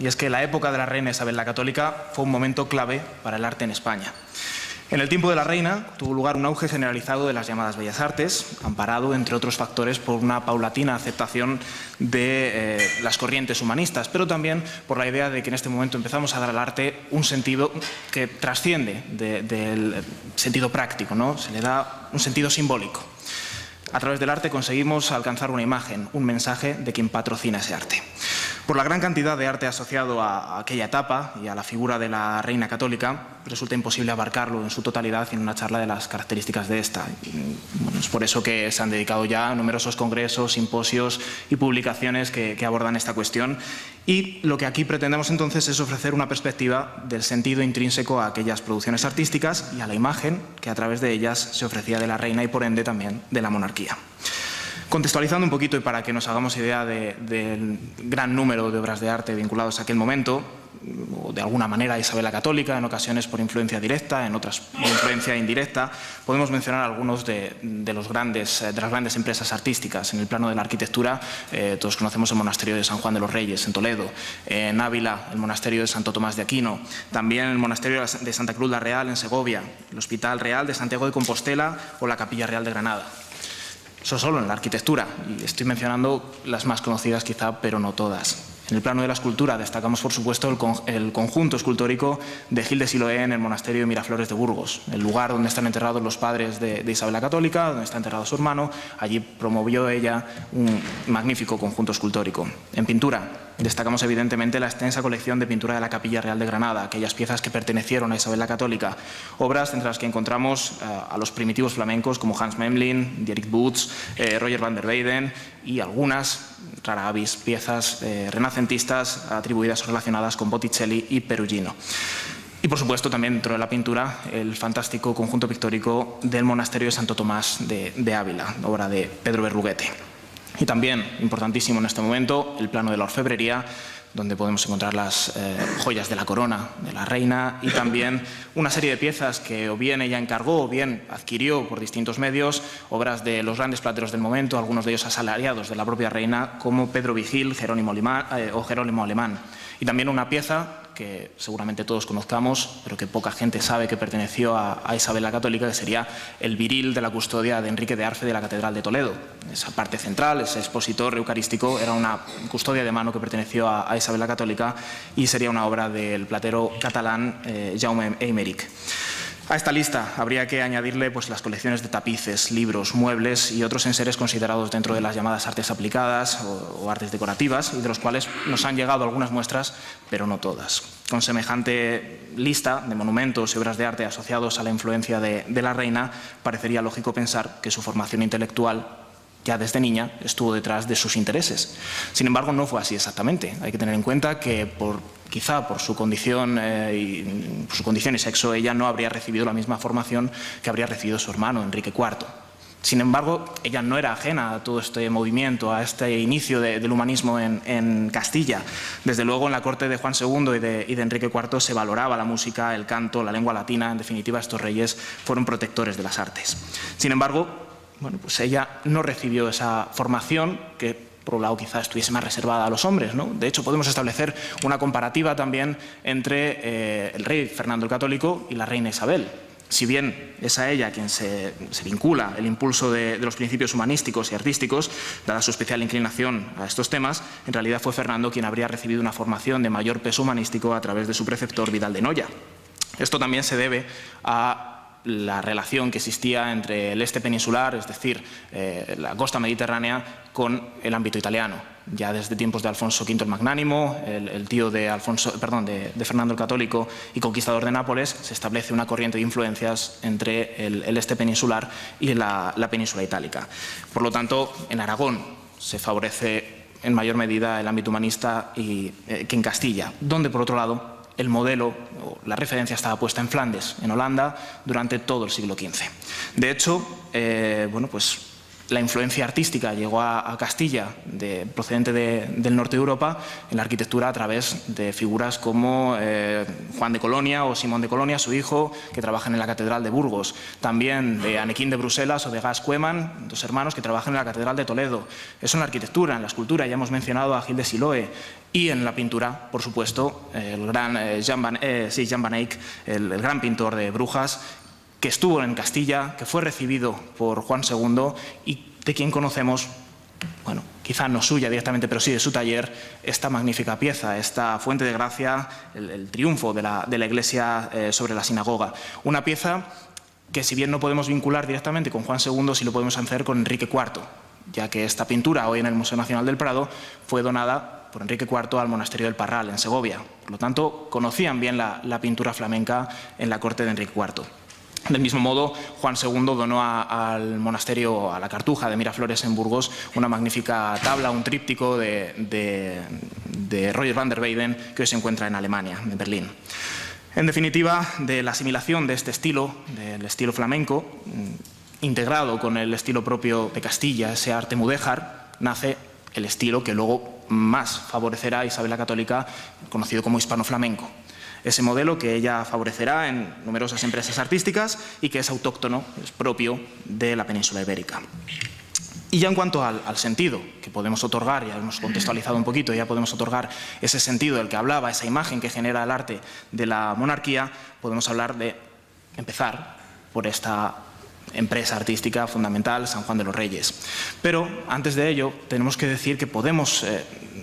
y es que la época de la reina Isabel la Católica fue un momento clave para el arte en España. En el tiempo de la reina tuvo lugar un auge generalizado de las llamadas bellas artes, amparado, entre otros factores, por una paulatina aceptación de las corrientes humanistas, pero también por la idea de que en este momento empezamos a dar al arte un sentido que trasciende del sentido práctico, ¿no? Se le da un sentido simbólico. A través del arte conseguimos alcanzar una imagen, un mensaje de quien patrocina ese arte. Por la gran cantidad de arte asociado a aquella etapa y a la figura de la reina católica, resulta imposible abarcarlo en su totalidad en una charla de las características de esta. Bueno, es por eso que se han dedicado ya numerosos congresos, simposios y publicaciones que abordan esta cuestión. Y lo que aquí pretendemos entonces es ofrecer una perspectiva del sentido intrínseco a aquellas producciones artísticas y a la imagen que a través de ellas se ofrecía de la reina y por ende también de la monarquía. Contextualizando un poquito y para que nos hagamos idea del gran número de obras de arte vinculados a aquel momento, o de alguna manera a Isabel la Católica, en ocasiones por influencia directa, en otras por influencia indirecta, podemos mencionar algunos de las grandes empresas artísticas. En el plano de la arquitectura, todos conocemos el monasterio de San Juan de los Reyes, en Toledo; en Ávila, el monasterio de Santo Tomás de Aquino; también el monasterio de Santa Cruz la Real, en Segovia; el Hospital Real de Santiago de Compostela o la Capilla Real de Granada. Eso solo en la arquitectura, y estoy mencionando las más conocidas quizá, pero no todas. En el plano de la escultura destacamos, por supuesto, el conjunto escultórico de Gil de Siloé en el monasterio de Miraflores de Burgos, el lugar donde están enterrados los padres de Isabel la Católica, donde está enterrado su hermano. Allí promovió ella un magnífico conjunto escultórico. En pintura destacamos evidentemente la extensa colección de pintura de la Capilla Real de Granada, aquellas piezas que pertenecieron a Isabel la Católica, obras entre las que encontramos a los primitivos flamencos como Hans Memling, Dietrich Boots, Roger van der Weyden y algunas, rara avis, piezas renacentistas atribuidas o relacionadas con Botticelli y Perugino. Y por supuesto también dentro de la pintura el fantástico conjunto pictórico del monasterio de Santo Tomás de Ávila, obra de Pedro Berruguete. Y también, importantísimo en este momento, el plano de la orfebrería, donde podemos encontrar las joyas de la corona de la reina y también una serie de piezas que o bien ella encargó o bien adquirió por distintos medios, obras de los grandes plateros del momento, algunos de ellos asalariados de la propia reina, como Pedro Vigil, Jerónimo Alemán. Y también una pieza que seguramente todos conozcamos, pero que poca gente sabe que perteneció a Isabel la Católica, que sería el viril de la custodia de Enrique de Arfe de la Catedral de Toledo. Esa parte central, ese expositor eucarístico, era una custodia de mano que perteneció a Isabel la Católica y sería una obra del platero catalán Jaume Aymerich. A esta lista habría que añadirle pues, las colecciones de tapices, libros, muebles y otros enseres considerados dentro de las llamadas artes aplicadas o artes decorativas, y de los cuales nos han llegado algunas muestras, pero no todas. Con semejante lista de monumentos y obras de arte asociados a la influencia de la reina, parecería lógico pensar que su formación intelectual ya desde niña estuvo detrás de sus intereses. Sin embargo, no fue así exactamente. Hay que tener en cuenta que quizá por su condición y sexo, ella no habría recibido la misma formación que habría recibido su hermano, Enrique IV. Sin embargo, ella no era ajena a todo este movimiento, a este inicio del humanismo en Castilla. Desde luego, en la corte de Juan II y de Enrique IV se valoraba la música, el canto, la lengua latina. En definitiva, estos reyes fueron protectores de las artes. Sin embargo, bueno, pues ella no recibió esa formación que, por un lado, quizá estuviese más reservada a los hombres, ¿no? De hecho, podemos establecer una comparativa también entre el rey Fernando el Católico y la reina Isabel. Si bien es a ella quien se vincula el impulso de los principios humanísticos y artísticos, dada su especial inclinación a estos temas, en realidad fue Fernando quien habría recibido una formación de mayor peso humanístico a través de su preceptor Vidal de Noya. Esto también se debe a la relación que existía entre el este peninsular, es decir, la costa mediterránea, con el ámbito italiano. Ya desde tiempos de Alfonso V el Magnánimo, el tío de Fernando el Católico y conquistador de Nápoles, se establece una corriente de influencias entre el este peninsular y la península itálica. Por lo tanto, en Aragón se favorece en mayor medida el ámbito humanista que en Castilla, donde, por otro lado, el modelo o la referencia estaba puesta en Flandes, en Holanda, durante todo el siglo XV. De hecho, la influencia artística llegó a Castilla, procedente del norte de Europa, en la arquitectura a través de figuras como Juan de Colonia o Simón de Colonia, su hijo, que trabajan en la Catedral de Burgos. También de Anequín de Bruselas o de Gas Cueman, dos hermanos que trabajan en la Catedral de Toledo. Eso en la arquitectura. En la escultura ya hemos mencionado a Gil de Siloé. Y en la pintura, por supuesto, el gran Jan van Eyck, el gran pintor de Brujas, que estuvo en Castilla, que fue recibido por Juan II y de quien conocemos, bueno, quizá no suya directamente, pero sí de su taller, esta magnífica pieza, esta fuente de gracia, el triunfo de la Iglesia sobre la sinagoga. Una pieza que, si bien no podemos vincular directamente con Juan II, sí lo podemos hacer con Enrique IV, ya que esta pintura, hoy en el Museo Nacional del Prado, fue donada por Enrique IV al monasterio del Parral, en Segovia. Por lo tanto, conocían bien la pintura flamenca en la corte de Enrique IV. Del mismo modo, Juan II donó al monasterio, a la Cartuja de Miraflores en Burgos, una magnífica tabla, un tríptico de Roger van der Weyden, que hoy se encuentra en Alemania, en Berlín. En definitiva, de la asimilación de este estilo, del estilo flamenco, integrado con el estilo propio de Castilla, ese arte mudéjar, nace el estilo que luego más favorecerá a Isabel la Católica, conocido como hispano-flamenco. Ese modelo que ella favorecerá en numerosas empresas artísticas y que es autóctono, es propio de la península ibérica. Y ya en cuanto al sentido que podemos otorgar, ya hemos contextualizado un poquito, ya podemos otorgar ese sentido del que hablaba, esa imagen que genera el arte de la monarquía, podemos hablar de empezar por esta empresa artística fundamental, San Juan de los Reyes. Pero antes de ello tenemos que decir que podemos,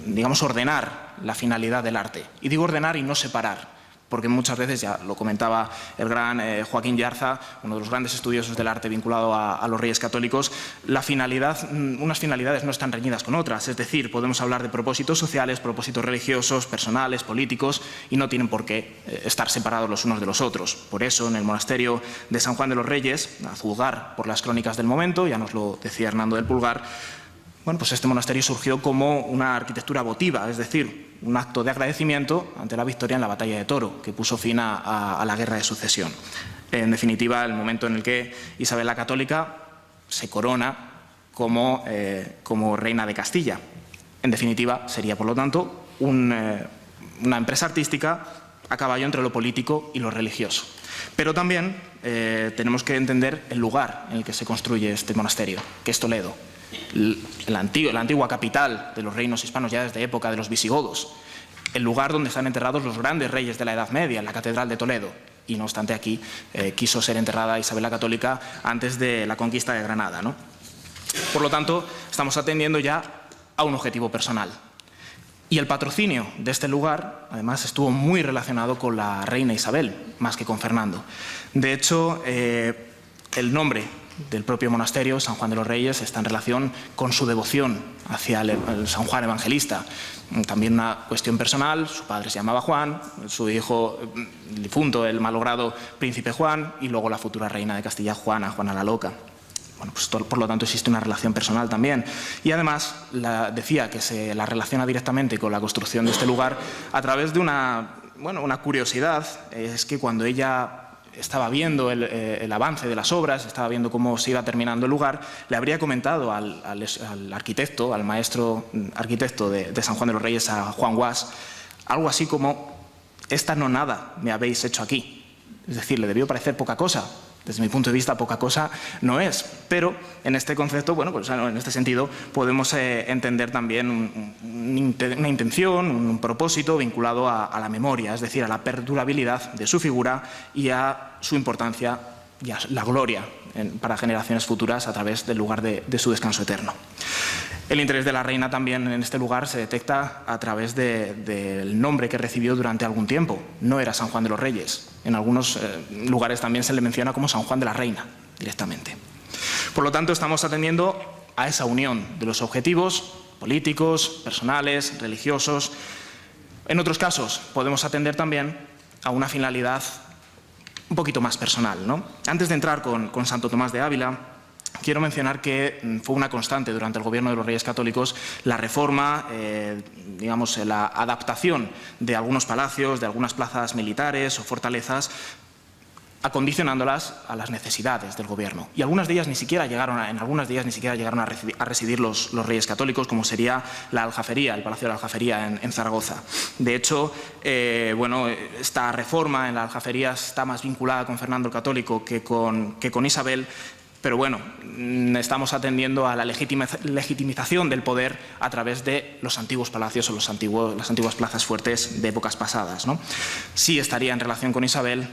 digamos, ordenar la finalidad del arte. Y digo ordenar y no separar, porque muchas veces, ya lo comentaba el gran Joaquín Yarza, uno de los grandes estudiosos del arte vinculado a los Reyes Católicos, unas finalidades no están reñidas con otras, es decir, podemos hablar de propósitos sociales, propósitos religiosos, personales, políticos, y no tienen por qué estar separados los unos de los otros. Por eso, en el monasterio de San Juan de los Reyes, a juzgar por las crónicas del momento, ya nos lo decía Hernando del Pulgar, bueno, pues este monasterio surgió como una arquitectura votiva, es decir, un acto de agradecimiento ante la victoria en la batalla de Toro, que puso fin a la guerra de sucesión. En definitiva, el momento en el que Isabel la Católica se corona como reina de Castilla. En definitiva, sería, por lo tanto, una empresa artística a caballo entre lo político y lo religioso. Pero también tenemos que entender el lugar en el que se construye este monasterio, que es Toledo. La antigua capital de los reinos hispanos ya desde época de los visigodos, el lugar donde están enterrados los grandes reyes de la Edad Media, en la Catedral de Toledo, y no obstante aquí quiso ser enterrada Isabel la Católica antes de la conquista de Granada, ¿no? Por lo tanto, estamos atendiendo ya a un objetivo personal. Y el patrocinio de este lugar, además, estuvo muy relacionado con la reina Isabel, más que con Fernando. De hecho, el nombre del propio monasterio, San Juan de los Reyes, está en relación con su devoción hacia el San Juan Evangelista. También una cuestión personal, su padre se llamaba Juan, su hijo difunto, el malogrado príncipe Juan, y luego la futura reina de Castilla, Juana la Loca. Bueno, pues por lo tanto existe una relación personal también. Y además decía que se la relaciona directamente con la construcción de este lugar a través de una curiosidad, es que cuando ella estaba viendo el avance de las obras, estaba viendo cómo se iba terminando el lugar, le habría comentado al arquitecto, al maestro arquitecto de San Juan de los Reyes, a Juan Guas, algo así como: esta nonada me habéis hecho aquí. Es decir, le debió parecer poca cosa. Desde mi punto de vista, poca cosa no es, pero en este concepto, bueno, pues en este sentido, podemos entender también una intención, un propósito vinculado a la memoria, es decir, a la perdurabilidad de su figura y a su importancia y a la gloria para generaciones futuras a través del lugar de su descanso eterno. El interés de la reina también en este lugar se detecta a través del nombre que recibió durante algún tiempo. No era San Juan de los Reyes. En algunos lugares también se le menciona como San Juan de la Reina, directamente. Por lo tanto, estamos atendiendo a esa unión de los objetivos políticos, personales, religiosos. En otros casos, podemos atender también a una finalidad un poquito más personal, ¿no? Antes de entrar con Santo Tomás de Ávila, quiero mencionar que fue una constante durante el gobierno de los Reyes Católicos la reforma, digamos, la adaptación de algunos palacios, de algunas plazas militares o fortalezas acondicionándolas a las necesidades del gobierno. Y algunas de ellas ni siquiera llegaron a residir los reyes católicos, como sería la Aljafería, el Palacio de la Aljafería en Zaragoza. De hecho, esta reforma en la Aljafería está más vinculada con Fernando el Católico que con Isabel, pero bueno, estamos atendiendo a la legitimización del poder a través de los antiguos palacios o las antiguas plazas fuertes de épocas pasadas, ¿no? Sí estaría en relación con Isabel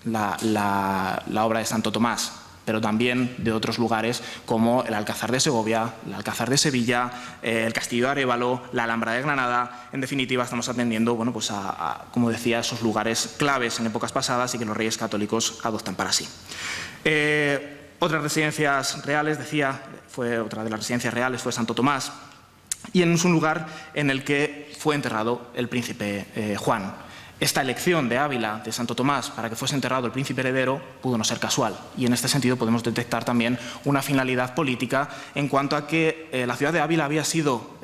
la obra de Santo Tomás, pero también de otros lugares como el Alcázar de Segovia, el Alcázar de Sevilla, el Castillo de Arévalo, la Alhambra de Granada. En definitiva, estamos atendiendo como decía, esos lugares claves en épocas pasadas y que los reyes católicos adoptan para sí. Otras residencias reales, otra de las residencias reales fue Santo Tomás, y es un lugar en el que fue enterrado el príncipe Juan. Esta elección de Ávila, de Santo Tomás, para que fuese enterrado el príncipe heredero, pudo no ser casual. Y en este sentido podemos detectar también una finalidad política en cuanto a que la ciudad de Ávila había sido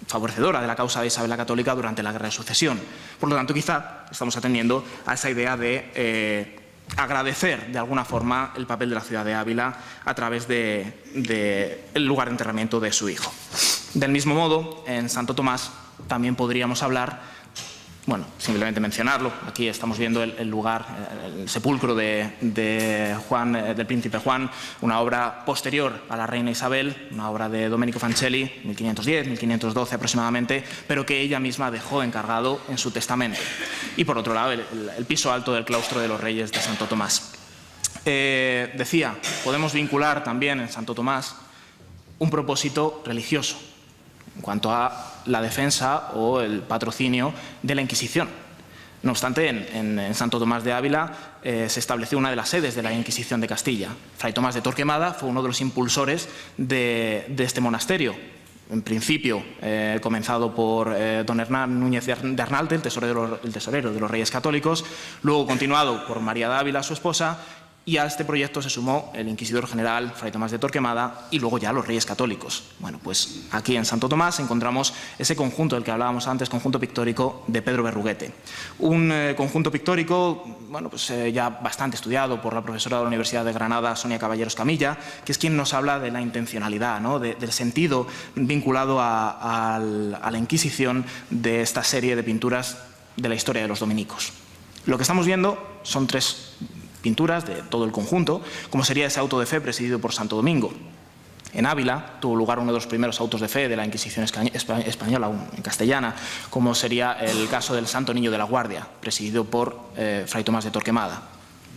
favorecedora de la causa de Isabel la Católica durante la Guerra de Sucesión. Por lo tanto, quizá estamos atendiendo a esa idea de agradecer de alguna forma el papel de la ciudad de Ávila a través del lugar de enterramiento de su hijo. Del mismo modo, en Santo Tomás también podríamos hablar, simplemente mencionarlo, aquí estamos viendo el lugar, el sepulcro del príncipe Juan, una obra posterior a la reina Isabel, una obra de Domenico Fancelli, 1510, 1512 aproximadamente, pero que ella misma dejó encargado en su testamento. Y por otro lado, el piso alto del claustro de los Reyes de Santo Tomás. Decía, podemos vincular también en Santo Tomás un propósito religioso en cuanto a la defensa o el patrocinio de la Inquisición. No obstante, en Santo Tomás de Ávila se estableció una de las sedes de la Inquisición de Castilla. Fray Tomás de Torquemada fue uno de los impulsores de este monasterio. En principio, comenzado por don Hernán Núñez de Arnalte, el tesorero de los Reyes Católicos, luego continuado por María de Ávila, su esposa, y a este proyecto se sumó el inquisidor general Fray Tomás de Torquemada y luego ya los Reyes Católicos. Bueno, pues aquí en Santo Tomás encontramos ese conjunto del que hablábamos antes, conjunto pictórico de Pedro Berruguete. Un conjunto pictórico, ya bastante estudiado por la profesora de la Universidad de Granada, Sonia Caballeros Camilla, que es quien nos habla de la intencionalidad, ¿no? del sentido vinculado a la Inquisición de esta serie de pinturas de la historia de los dominicos. Lo que estamos viendo son tres pinturas de todo el conjunto, como sería ese auto de fe presidido por Santo Domingo. En Ávila tuvo lugar uno de los primeros autos de fe de la Inquisición española, en castellana, como sería el caso del Santo Niño de la Guardia, presidido por Fray Tomás de Torquemada.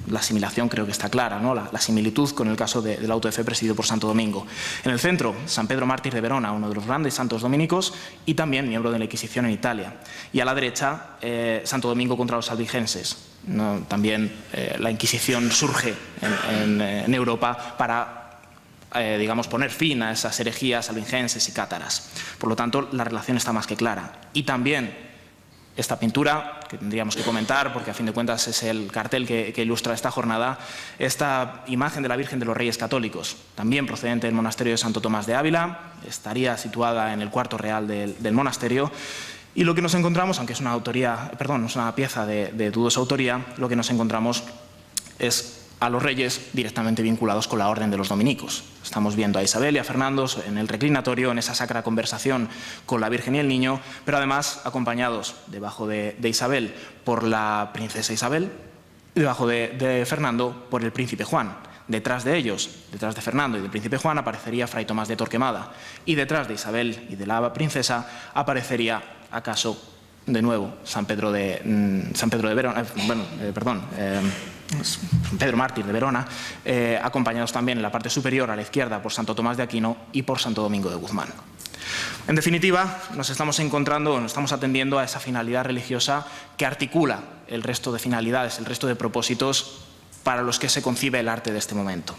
La asimilación creo que está clara, ¿no? La similitud con el caso del auto de fe presidido por Santo Domingo. En el centro, San Pedro Mártir de Verona, uno de los grandes santos dominicos y también miembro de la Inquisición en Italia. Y a la derecha, Santo Domingo contra los albigenses. ¿No? También la Inquisición surge en Europa para, poner fin a esas herejías albigenses y cátaras. Por lo tanto, la relación está más que clara. Y también esta pintura, que tendríamos que comentar, porque a fin de cuentas es el cartel que ilustra esta jornada, esta imagen de la Virgen de los Reyes Católicos, también procedente del monasterio de Santo Tomás de Ávila, estaría situada en el cuarto real del monasterio. Y lo que nos encontramos, aunque es una pieza de dudosa autoría, lo que nos encontramos es a los reyes directamente vinculados con la orden de los dominicos. Estamos viendo a Isabel y a Fernando en el reclinatorio, en esa sacra conversación con la Virgen y el Niño, pero además acompañados debajo de Isabel por la princesa Isabel y debajo de Fernando por el príncipe Juan. Detrás de ellos, detrás de Fernando y del príncipe Juan, aparecería Fray Tomás de Torquemada. Y detrás de Isabel y de la princesa aparecería, acaso, de nuevo, San Pedro Mártir de Verona, acompañados también en la parte superior a la izquierda por Santo Tomás de Aquino y por Santo Domingo de Guzmán. En definitiva, nos estamos atendiendo a esa finalidad religiosa que articula el resto de finalidades, el resto de propósitos para los que se concibe el arte de este momento.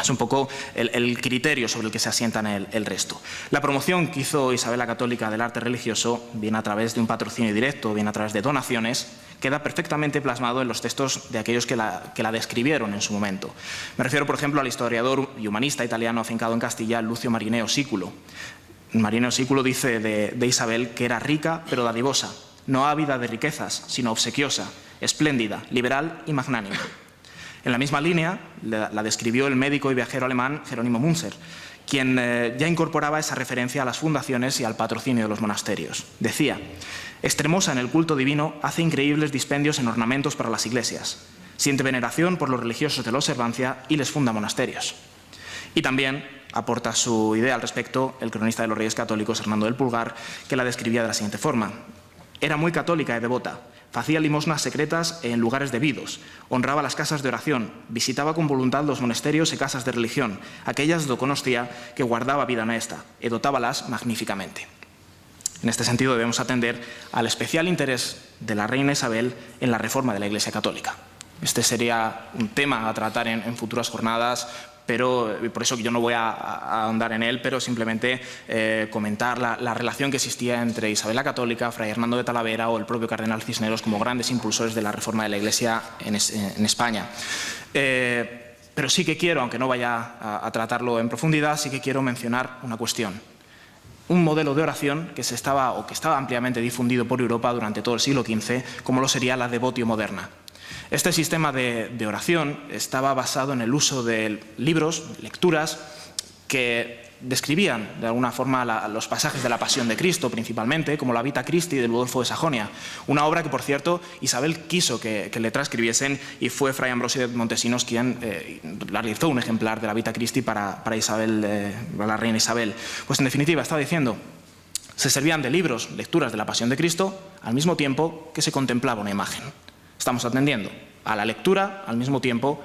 Es un poco el criterio sobre el que se asientan el resto. La promoción que hizo Isabel la Católica del arte religioso, bien a través de un patrocinio directo, bien a través de donaciones, queda perfectamente plasmado en los textos de aquellos que la describieron en su momento. Me refiero, por ejemplo, al historiador y humanista italiano afincado en Castilla, Lucio Marineo Sículo. Marineo Sículo dice de Isabel que era rica pero dadivosa, no ávida de riquezas, sino obsequiosa, espléndida, liberal y magnánima. En la misma línea la describió el médico y viajero alemán Jerónimo Münzer, quien ya incorporaba esa referencia a las fundaciones y al patrocinio de los monasterios. Decía: extremosa en el culto divino, hace increíbles dispendios en ornamentos para las iglesias, siente veneración por los religiosos de la observancia y les funda monasterios. Y también aporta su idea al respecto el cronista de los Reyes Católicos, Hernando del Pulgar, que la describía de la siguiente forma: era muy católica y devota, hacía limosnas secretas en lugares debidos, honraba las casas de oración, visitaba con voluntad los monasterios y casas de religión, aquellas do conocía que guardaba vida honesta, e dotábalas magníficamente. En este sentido debemos atender al especial interés de la reina Isabel en la reforma de la Iglesia Católica. Este sería un tema a tratar en futuras jornadas, pero por eso yo no voy a ahondar en él, pero simplemente comentar la relación que existía entre Isabel la Católica, Fray Hernando de Talavera o el propio cardenal Cisneros como grandes impulsores de la reforma de la Iglesia en España. Pero sí que quiero, aunque no vaya a tratarlo en profundidad, sí que quiero mencionar una cuestión. Un modelo de oración que estaba ampliamente difundido por Europa durante todo el siglo XV, como lo sería la devotio moderna. Este sistema de oración estaba basado en el uso de libros, lecturas, que describían de alguna forma los pasajes de la Pasión de Cristo, principalmente, como la Vita Christi de Ludolfo de Sajonia, una obra que, por cierto, Isabel quiso que le transcribiesen y fue Fray Ambrosio de Montesinos quien realizó un ejemplar de la Vita Christi para la reina Isabel. Pues en definitiva, estaba diciendo, se servían de libros, lecturas de la Pasión de Cristo, al mismo tiempo que se contemplaba una imagen. Estamos atendiendo a la lectura al mismo tiempo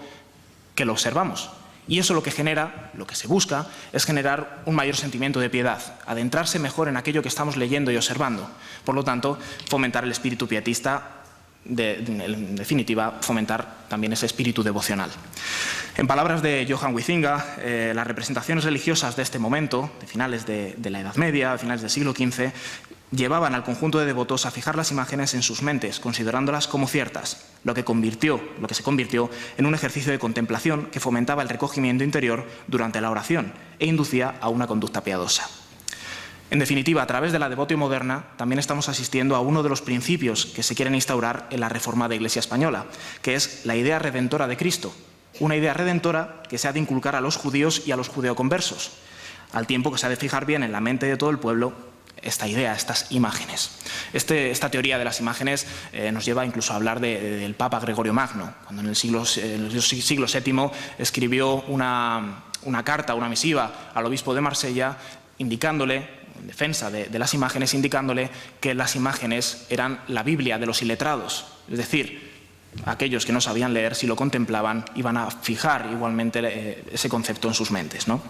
que lo observamos. Y eso lo que genera, lo que se busca, es generar un mayor sentimiento de piedad, adentrarse mejor en aquello que estamos leyendo y observando. Por lo tanto, fomentar el espíritu pietista, en definitiva, fomentar también ese espíritu devocional. En palabras de Johann Huizinga, las representaciones religiosas de este momento, de finales de la Edad Media, de finales del siglo XV, llevaban al conjunto de devotos a fijar las imágenes en sus mentes, considerándolas como ciertas, lo que se convirtió en un ejercicio de contemplación que fomentaba el recogimiento interior durante la oración e inducía a una conducta piadosa. En definitiva, a través de la devotio moderna, también estamos asistiendo a uno de los principios que se quieren instaurar en la reforma de Iglesia española, que es la idea redentora de Cristo, una idea redentora que se ha de inculcar a los judíos y a los judeoconversos, al tiempo que se ha de fijar bien en la mente de todo el pueblo esta idea, estas imágenes. Esta teoría de las imágenes nos lleva incluso a hablar del Papa Gregorio Magno, cuando en el siglo VII escribió una carta, una misiva al obispo de Marsella, indicándole, en defensa de las imágenes, indicándole que las imágenes eran la Biblia de los iletrados, es decir, aquellos que no sabían leer, si lo contemplaban, iban a fijar igualmente ese concepto en sus mentes, ¿no?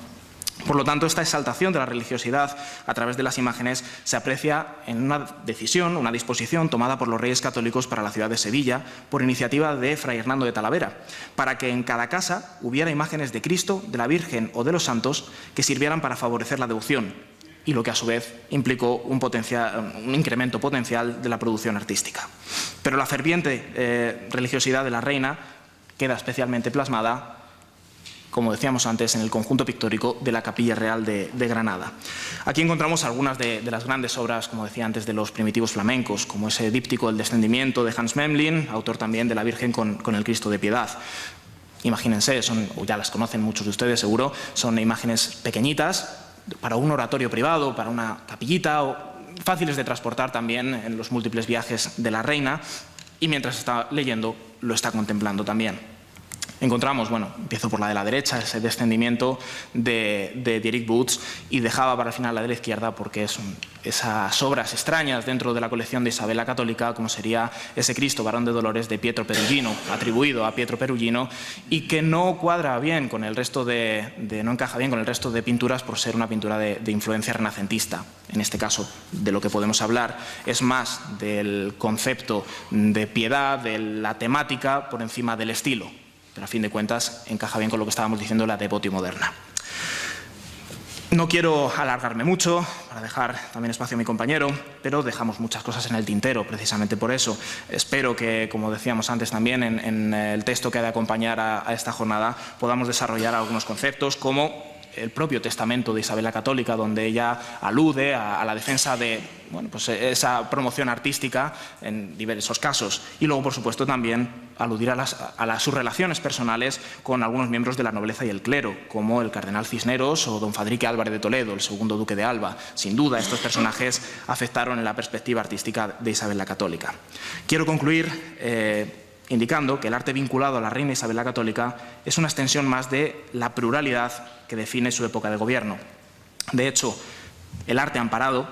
Por lo tanto, esta exaltación de la religiosidad a través de las imágenes se aprecia en una decisión, una disposición tomada por los Reyes Católicos para la ciudad de Sevilla por iniciativa de Fray Hernando de Talavera, para que en cada casa hubiera imágenes de Cristo, de la Virgen o de los santos que sirvieran para favorecer la devoción y lo que a su vez implicó un incremento potencial de la producción artística. Pero la ferviente religiosidad de la reina queda especialmente plasmada, como decíamos antes, en el conjunto pictórico de la Capilla Real de Granada. Aquí encontramos algunas de las grandes obras, como decía antes, de los primitivos flamencos, como ese díptico del descendimiento de Hans Memling, autor también de la Virgen con el Cristo de Piedad. Imagínense, o ya las conocen muchos de ustedes seguro, son imágenes pequeñitas para un oratorio privado, para una capillita, o fáciles de transportar también en los múltiples viajes de la reina, y mientras está leyendo lo está contemplando también. Encontramos, empiezo por la de la derecha, ese descendimiento de Dietrich Butz, y dejaba para el final la de la izquierda porque son esas obras extrañas dentro de la colección de Isabel la Católica, como sería ese Cristo varón de Dolores de Pietro Perugino, atribuido a Pietro Perugino, y que no cuadra bien con el resto no encaja bien con el resto de pinturas por ser una pintura de influencia renacentista. En este caso, de lo que podemos hablar es más del concepto de piedad, de la temática, por encima del estilo. Pero a fin de cuentas encaja bien con lo que estábamos diciendo de la devotio moderna. No quiero alargarme mucho para dejar también espacio a mi compañero, pero dejamos muchas cosas en el tintero precisamente por eso. Espero que, como decíamos antes también, en el texto que ha de acompañar a esta jornada podamos desarrollar algunos conceptos como el propio testamento de Isabel la Católica, donde ella alude a la defensa de esa promoción artística en diversos casos. Y luego, por supuesto, también aludir a sus relaciones personales con algunos miembros de la nobleza y el clero, como el cardenal Cisneros o don Fadrique Álvarez de Toledo, el segundo duque de Alba. Sin duda, estos personajes afectaron en la perspectiva artística de Isabel la Católica. Quiero concluir indicando que el arte vinculado a la reina Isabel la Católica es una extensión más de la pluralidad que define su época de gobierno. De hecho, el arte amparado,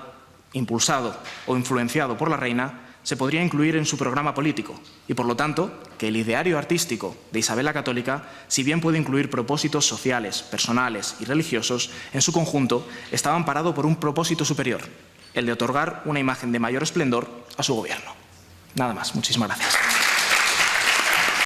impulsado o influenciado por la reina se podría incluir en su programa político y, por lo tanto, que el ideario artístico de Isabel la Católica, si bien puede incluir propósitos sociales, personales y religiosos, en su conjunto estaba amparado por un propósito superior, el de otorgar una imagen de mayor esplendor a su gobierno. Nada más. Muchísimas gracias.